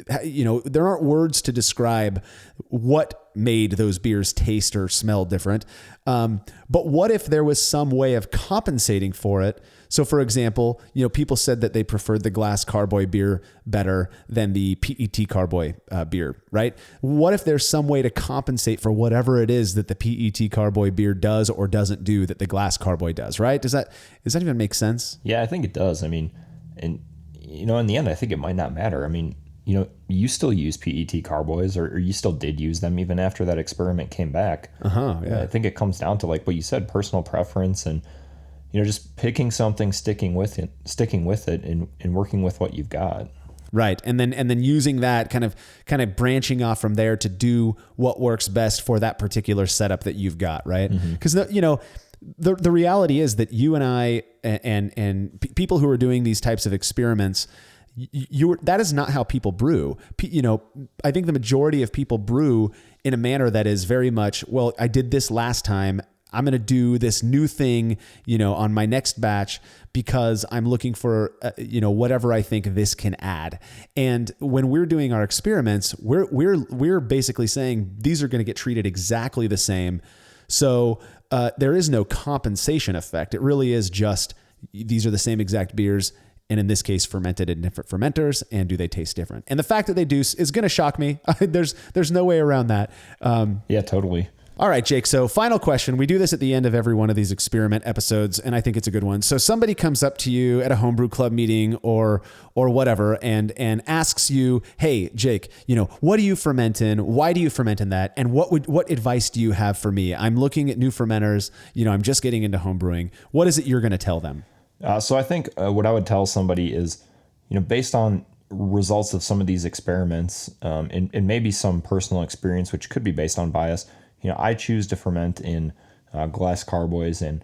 S1: there aren't words to describe what made those beers taste or smell different. But what if there was some way of compensating for it? So for example, people said that they preferred the glass carboy beer better than the PET carboy beer, right? What if there's some way to compensate for whatever it is that the PET carboy beer does or doesn't do that the glass carboy does, right? Does that even make sense?
S2: Yeah, I think it does. I mean, and in the end, I think it might not matter. I mean, you still use PET carboys, or you still did use them even after that experiment came back.
S1: Yeah.
S2: I think it comes down to, like what you said, personal preference, and just picking something, sticking with it, and working with what you've got.
S1: Right. And then using that kind of branching off from there to do what works best for that particular setup that you've got. Right. Because the reality is that you and I and people who are doing these types of experiments, that is not how people brew. I think the majority of people brew in a manner that is very much, well, I did this last time, I'm going to do this new thing, on my next batch because I'm looking for, whatever I think this can add. And when we're doing our experiments, we're basically saying these are going to get treated exactly the same. So there is no compensation effect. It really is just, these are the same exact beers. And in this case, fermented in different fermenters, and do they taste different? And the fact that they do is going to shock me. There's no way around that.
S2: Yeah, totally.
S1: All right, Jake. So final question. We do this at the end of every one of these experiment episodes, and I think it's a good one. So somebody comes up to you at a homebrew club meeting or whatever and asks you, hey, Jake, what do you ferment in? Why do you ferment in that? And what advice do you have for me? I'm looking at new fermenters. I'm just getting into homebrewing. What is it you're going to tell them?
S2: So I think what I would tell somebody is, based on results of some of these experiments, and maybe some personal experience, which could be based on bias, I choose to ferment in glass carboys and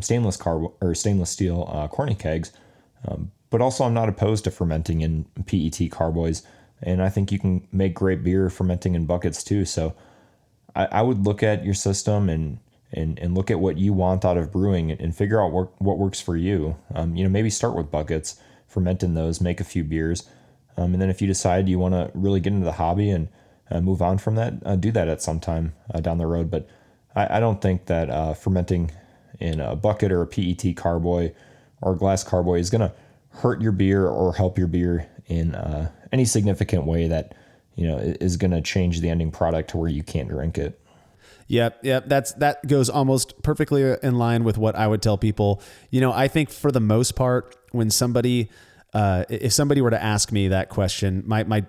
S2: stainless steel corny kegs. But also I'm not opposed to fermenting in PET carboys. And I think you can make great beer fermenting in buckets too. So I would look at your system and look at what you want out of brewing and figure out what works for you. Maybe start with buckets, ferment in those, make a few beers. And then if you decide you want to really get into the hobby and move on from that, do that at some time down the road. But I don't think that fermenting in a bucket or a PET carboy or a glass carboy is going to hurt your beer or help your beer in any significant way that is going to change the ending product to where you can't drink it.
S1: Yep. That goes almost perfectly in line with what I would tell people. I think for the most part, when somebody if somebody were to ask me that question, my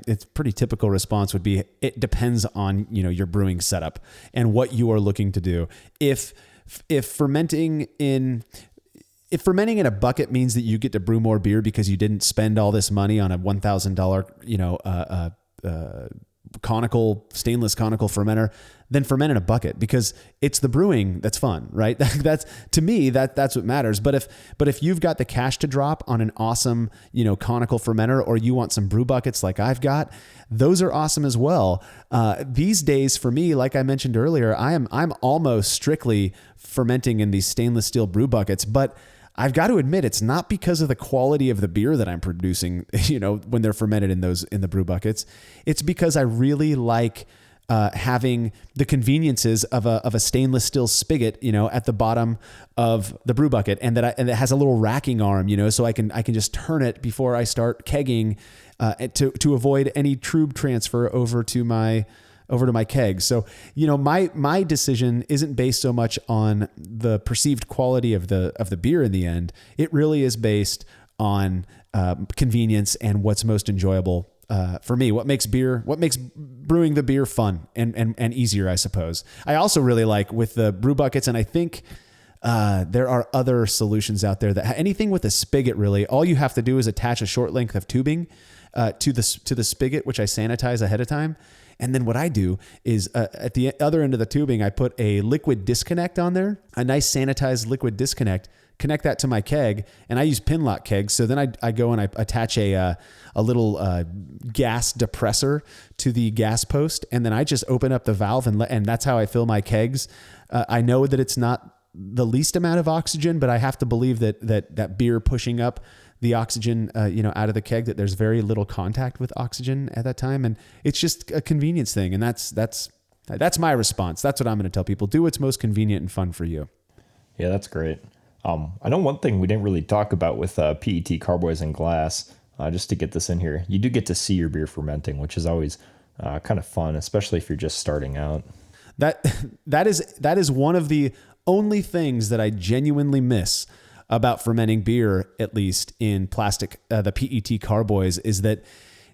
S1: it's pretty typical response would be, it depends on, your brewing setup and what you are looking to do. If fermenting in a bucket means that you get to brew more beer because you didn't spend all this money on a $1,000, stainless conical fermenter, then ferment in a bucket, because it's the brewing that's fun, right? That's, to me, that's what matters. But if you've got the cash to drop on an awesome, conical fermenter, or you want some brew buckets like I've got, those are awesome as well. These days for me, like I mentioned earlier, I'm almost strictly fermenting in these stainless steel brew buckets, but I've got to admit, it's not because of the quality of the beer that I'm producing, when they're fermented in the brew buckets. It's because I really like having the conveniences of a stainless steel spigot, at the bottom of the brew bucket, and it has a little racking arm, so I can just turn it before I start kegging, to avoid any tube transfer over to my keg. So, my decision isn't based so much on the perceived quality of the beer in the end. It really is based on convenience and what's most enjoyable for me. What makes brewing the beer fun and easier, I suppose. I also really like with the brew buckets, and I think there are other solutions out there that anything with a spigot, really, all you have to do is attach a short length of tubing to the spigot, which I sanitize ahead of time. And then what I do is at the other end of the tubing, I put a liquid disconnect on there, a nice sanitized liquid disconnect, connect that to my keg, and I use pin lock kegs. So then I go and I attach a little gas depressor to the gas post, and then I just open up the valve and that's how I fill my kegs. I know that it's not the least amount of oxygen, but I have to believe that beer pushing up the oxygen, out of the keg, that there's very little contact with oxygen at that time. And it's just a convenience thing. And that's my response. That's what I'm going to tell people. Do what's most convenient and fun for you.
S2: Yeah, that's great. I know one thing we didn't really talk about with PET carboys and glass, just to get this in here, you do get to see your beer fermenting, which is always kind of fun, especially if you're just starting out.
S1: That is one of the only things that I genuinely miss about fermenting beer, at least in plastic, the PET carboys, is that,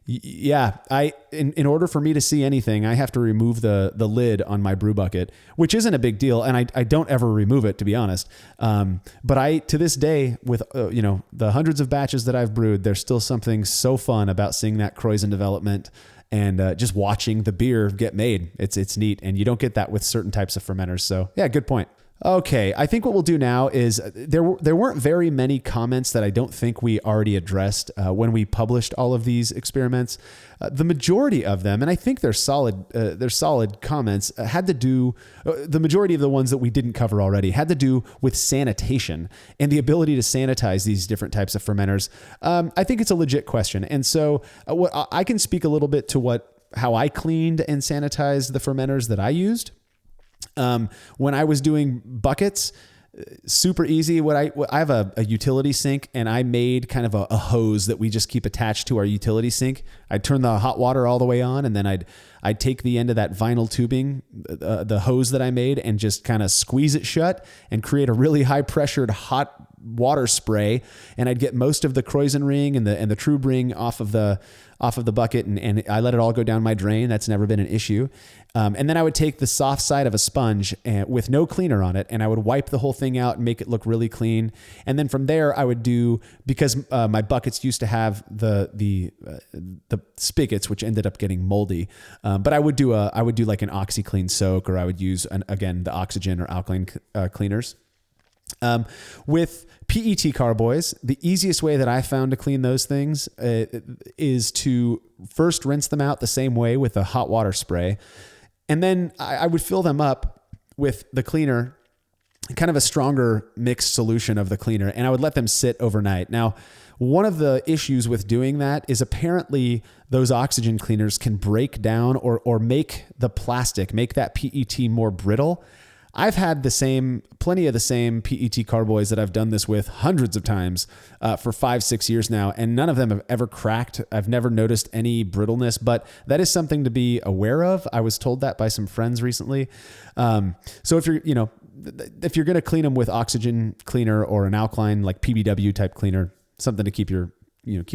S1: in order for me to see anything, I have to remove the lid on my brew bucket, which isn't a big deal. And I don't ever remove it, to be honest. But to this day, with, the hundreds of batches that I've brewed, there's still something so fun about seeing that Kreuzen development and just watching the beer get made. It's neat. And you don't get that with certain types of fermenters. So yeah, good point. Okay, I think what we'll do now is there weren't very many comments that I don't think we already addressed when we published all of these experiments. The majority of them, and I think they're solid comments, had to do, the majority of the ones that we didn't cover already had to do with sanitation and the ability to sanitize these different types of fermenters. I think it's a legit question. And so I can speak a little bit to how I cleaned and sanitized the fermenters that I used. When I was doing buckets, super easy. I have a utility sink, and I made kind of a hose that we just keep attached to our utility sink. I'd turn the hot water all the way on, and then I'd take the end of that vinyl tubing, the hose that I made, and just kind of squeeze it shut and create a really high pressured hot water spray. And I'd get most of the Kreuzen ring and the Trub ring off of the bucket, and I let it all go down my drain. That's never been an issue. And then I would take the soft side of a sponge with no cleaner on it, and I would wipe the whole thing out and make it look really clean. And then from there, I would do, because my buckets used to have the spigots, which ended up getting moldy. But I would do like an OxyClean soak, or I would use the oxygen or alkaline cleaners. With PET carboys, the easiest way that I found to clean those things is to first rinse them out the same way with a hot water spray. And then I would fill them up with the cleaner, kind of a stronger mixed solution of the cleaner, and I would let them sit overnight. Now, one of the issues with doing that is apparently those oxygen cleaners can break down or make that PET more brittle. I've had plenty of the same PET carboys that I've done this with hundreds of times for 5-6 years now, and none of them have ever cracked. I've never noticed any brittleness, but that is something to be aware of. I was told that by some friends recently. So if you're going to clean them with oxygen cleaner or an alkaline like PBW type cleaner, something to keep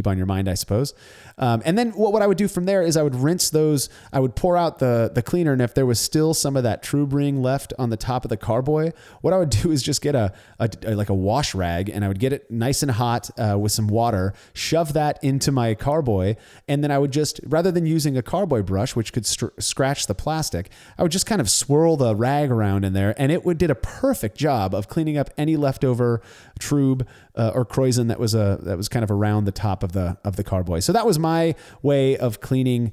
S1: on your mind, I suppose. And then what I would do from there is I would rinse those. I would pour out the cleaner, and if there was still some of that Trub ring left on the top of the carboy, what I would do is just get a wash rag, and I would get it nice and hot with some water, shove that into my carboy, and then I would just, rather than using a carboy brush, which could scratch the plastic, I would just kind of swirl the rag around in there, and it did a perfect job of cleaning up any leftover Trub or Kreuzen that was kind of around the top of the carboy. So that was my way of cleaning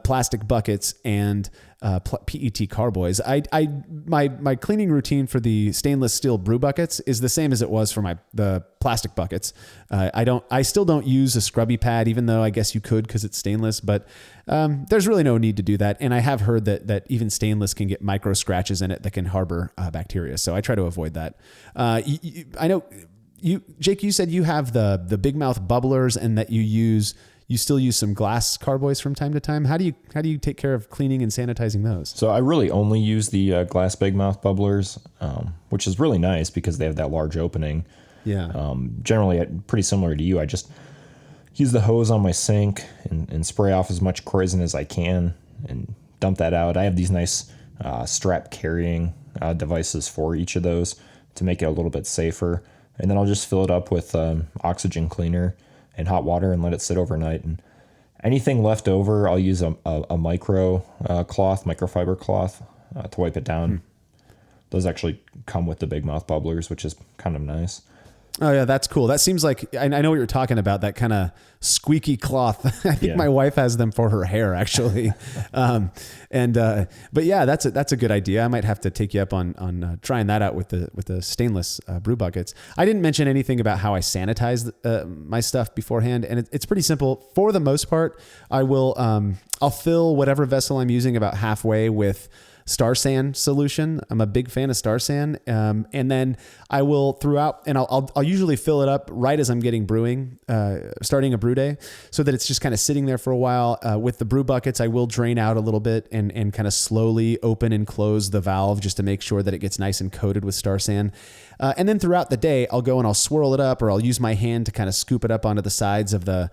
S1: plastic buckets and PET carboys. My cleaning routine for the stainless steel brew buckets is the same as it was for the plastic buckets. I still don't use a scrubby pad, even though I guess you could because it's stainless, but there's really no need to do that. And I have heard that even stainless can get micro scratches in it that can harbor bacteria. So I try to avoid that. I know Jake, you said you have the big mouth bubblers, and that you still use some glass carboys from time to time. How do you take care of cleaning and sanitizing those?
S2: So I really only use the glass big mouth bubblers, which is really nice because they have that large opening.
S1: Yeah.
S2: Generally, pretty similar to you. I just use the hose on my sink and spray off as much Kreuzen as I can and dump that out. I have these nice strap carrying devices for each of those to make it a little bit safer. And then I'll just fill it up with oxygen cleaner and hot water and let it sit overnight. And anything left over, I'll use a microfiber cloth to wipe it down. Those actually come with the big mouth bubblers, which is kind of nice.
S1: Oh yeah, that's cool. That seems like, I know what you're talking about, that kind of squeaky cloth. I think my wife has them for her hair actually. But yeah, that's a good idea. I might have to take you up on trying that out with the stainless brew buckets. I didn't mention anything about how I sanitize my stuff beforehand, and it's pretty simple. For the most part, I'll fill whatever vessel I'm using about halfway with Star San solution. I'm a big fan of Star San. And then I will throughout, and I'll usually fill it up right as I'm getting brewing, starting a brew day, so that it's just kind of sitting there for a while. With the brew buckets, I will drain out a little bit and kind of slowly open and close the valve just to make sure that it gets nice and coated with Star San. And then throughout the day, I'll go and I'll swirl it up, or I'll use my hand to kind of scoop it up onto the sides of the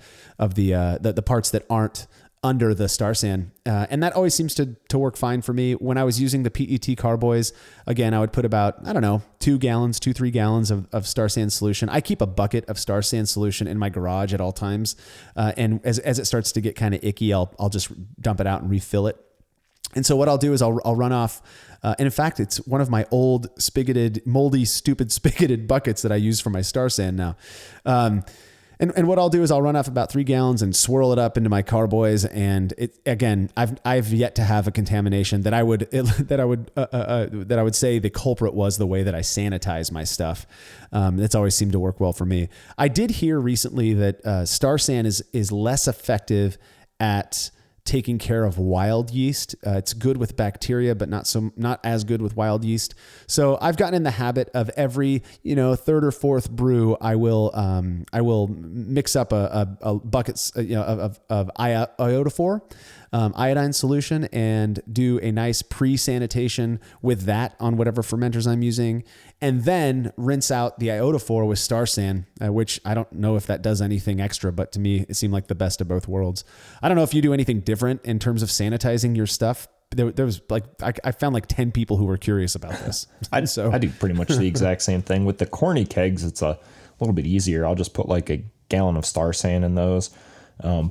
S1: parts that aren't under the Star San. And that always seems to work fine for me. When I was using the PET carboys, again, I would put about, 3 gallons of Star San solution. I keep a bucket of Star San solution in my garage at all times. And as it starts to get kind of icky, I'll just dump it out and refill it. And so what I'll do is I'll run off, and in fact, it's one of my old moldy, stupid spigoted buckets that I use for my Star San now. And what I'll do is I'll run off about 3 gallons and swirl it up into my carboys. And I've yet to have a contamination that I would say the culprit was the way that I sanitize my stuff. That's always seemed to work well for me. I did hear recently that Star San is less effective at taking care of wild yeast. It's good with bacteria, but not as good with wild yeast. So I've gotten in the habit of every, third or fourth brew, I will mix up a bucket, of iodophor, iodine solution, and do a nice pre-sanitation with that on whatever fermenters I'm using, and then rinse out the iodophor with Star San, which I don't know if that does anything extra, but to me, it seemed like the best of both worlds. I don't know if you do anything different in terms of sanitizing your stuff. There was I found like 10 people who were curious about this.
S2: I do pretty much the exact same thing. With the corny kegs, it's a little bit easier. I'll just put like a gallon of Star San in those,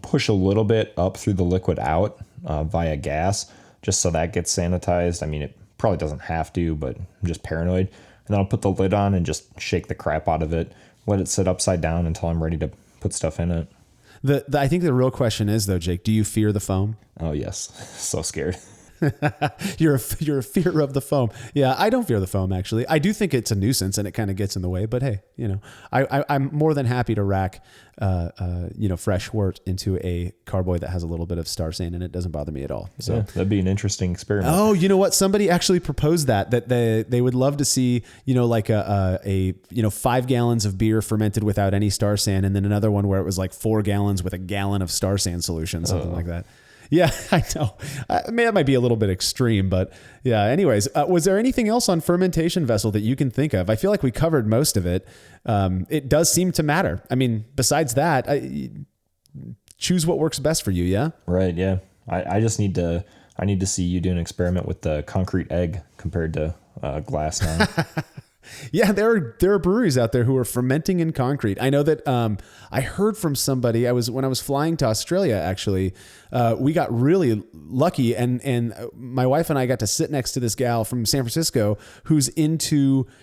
S2: push a little bit up through the liquid out via gas, just so that gets sanitized. I mean, it probably doesn't have to, but I'm just paranoid. And then I'll put the lid on and just shake the crap out of it, let it sit upside down until I'm ready to put stuff in it.
S1: I think the real question is, though, Jake, do you fear the foam?
S2: Oh, yes. So scared.
S1: You're a fear of the foam. Yeah, I don't fear the foam, actually. I do think it's a nuisance and it kind of gets in the way, but hey, I'm more than happy to rack, fresh wort into a carboy that has a little bit of Star San in it. Doesn't bother me at all. So
S2: yeah, that'd be an interesting experiment.
S1: Oh, you know what? Somebody actually proposed that they would love to see, like a 5 gallons of beer fermented without any Star San, and then another one where it was like 4 gallons with a gallon of Star San solution, something like that. Yeah, I know. I mean, that might be a little bit extreme, but yeah. Anyways, was there anything else on fermentation vessel that you can think of? I feel like we covered most of it. It does seem to matter. I mean, besides that, choose what works best for you. Yeah. Right.
S2: Yeah. I just need to see you do an experiment with the concrete egg compared to glass now.
S1: Yeah, there are breweries out there who are fermenting in concrete. I know that I heard from somebody. When I was flying to Australia, actually, we got really lucky, and my wife and I got to sit next to this gal from San Francisco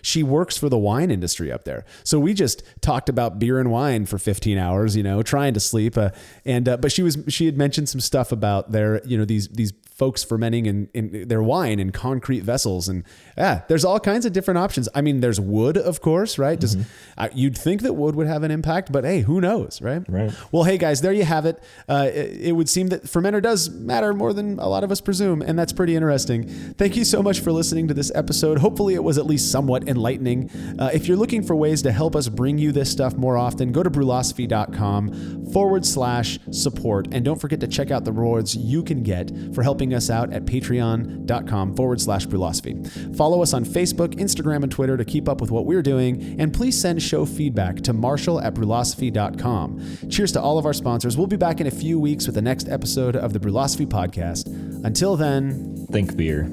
S1: she works for the wine industry up there. So we just talked about beer and wine for 15 hours, trying to sleep. But she had mentioned some stuff about their, these folks fermenting in their wine in concrete vessels. And there's all kinds of different options. I mean, there's wood, of course, right? You'd think that wood would have an impact, but hey, who knows, right?
S2: Right.
S1: Well, hey guys, there you have it. It would seem that fermenter does matter more than a lot of us presume, and that's pretty interesting. Thank you so much for listening to this episode. Hopefully it was at least somewhat enlightening. If you're looking for ways to help us bring you this stuff more often, go to brewlosophy.com/support. And don't forget to check out the rewards you can get for helping us out at patreon.com/brewlosophy. Follow us on Facebook, Instagram, and Twitter to keep up with what we're doing. And please send show feedback to marshall@brewlosophy.com. Cheers to all of our sponsors. We'll be back in a few weeks with the next episode of the Brewlosophy Podcast. Until then,
S2: think beer.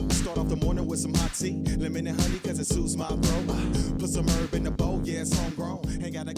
S3: Start off the morning with some hot tea, lemon and honey, cause it soothes my throat. Put some herb in the bowl, yeah, it's homegrown. Ain't gotta